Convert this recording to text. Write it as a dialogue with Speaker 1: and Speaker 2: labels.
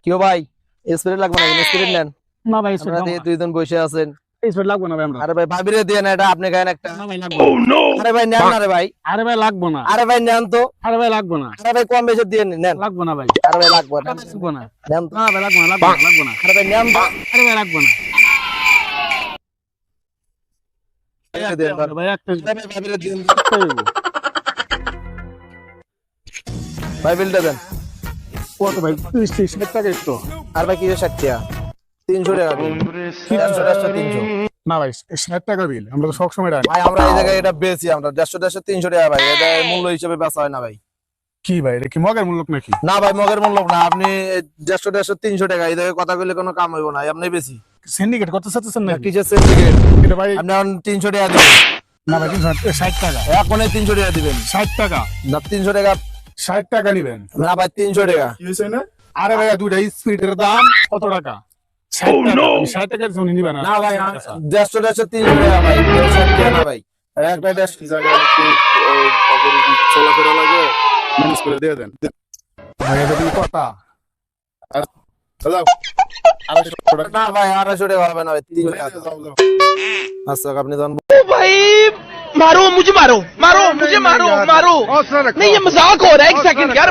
Speaker 1: কেউ ভাই স্পিরিট লাগবে না, স্পিরিট নেন।
Speaker 2: না ভাই
Speaker 1: আপনারা দিয়ে দুইজন বসে আছেন।
Speaker 2: স্পিরিট লাগবে না ভাই আমরা।
Speaker 1: আরে ভাই ভাবিরে দিয়ে না, এটা আপনি গায়েন একটা।
Speaker 2: না ভাই লাগবে না।
Speaker 1: আরে ভাই নেন না রে ভাই।
Speaker 2: আরে ভাই লাগবে না।
Speaker 1: আরে ভাই নেন তো।
Speaker 2: আরে ভাই লাগবে না।
Speaker 1: আরে ভাই কম বেশি দিয়ে নেন।
Speaker 2: লাগবে না ভাই।
Speaker 1: আরে ভাই লাগবে না।
Speaker 2: লাগবে না।
Speaker 1: নেন তো।
Speaker 2: না ভাই লাগবে না, লাগবে না।
Speaker 1: আরে ভাই নেন তো।
Speaker 2: আরে ভাই লাগবে না।
Speaker 1: দেন ভাই।
Speaker 2: ভাই একটা
Speaker 1: আরে ভাই ভাবিরে দিন। ভাই বিলটা দেন।
Speaker 2: কত ভাই? 30 টাকা একটু।
Speaker 1: আর ভাই কি 60 টাকা? 300 টাকা দিন। 300 300।
Speaker 2: না ভাই 60 টাকা বিল, আমরা তো সব সময় রাখি।
Speaker 1: ভাই আমরা এই জায়গায় এটা বেচি, আমরা 150 300 টাকা ভাই, এটা মূল্য হিসেবে বেচা হয় না ভাই।
Speaker 2: কি ভাই এটা কি মগের মূল্য নাকি?
Speaker 1: না ভাই মগের মূল্য না, আপনি 150 300 টাকা এই জায়গায় কথা কইলে কোনো কাম হইব না, আপনি বেশি।
Speaker 2: সিন্ডিকেট কত চাচ্ছেন না?
Speaker 1: কিসের সিন্ডিকেট?
Speaker 2: এটা ভাই
Speaker 1: আপনি এখন 300 টাকা দিবেন।
Speaker 2: না ভাই 60 টাকা।
Speaker 1: এখনই 300 টাকা দিবেন।
Speaker 2: 60 টাকা।
Speaker 1: না 300 টাকা
Speaker 2: 60 টাকা নেবেন।
Speaker 1: না ভাই 300 টাকা।
Speaker 2: কি হইছে না? আরে ভাই দুইটা স্পিডের দাম কত টাকা? 60 টাকা। 60 টাকা জমি নিবেন না?
Speaker 1: না ভাই 150 300 টাকা ভাই, 60 টাকা না ভাই। একটা 150
Speaker 3: জায়গায় একটু চলাফেরা লাগে, ম্যানেজ করে দিয়ে দেন।
Speaker 2: ভাই এটা কি কথা?
Speaker 3: যাও, 250 টাকা।
Speaker 1: না ভাই 250 টাকা হবে না ভাই, 300 টাকা।
Speaker 3: যাও, যাও।
Speaker 1: আচ্ছা আপনি জান।
Speaker 4: भाई मारो मुझे, मारो मारो मुझे, मारो मारो नहीं, ये मजाक हो रहा है। एक सेकंड यार।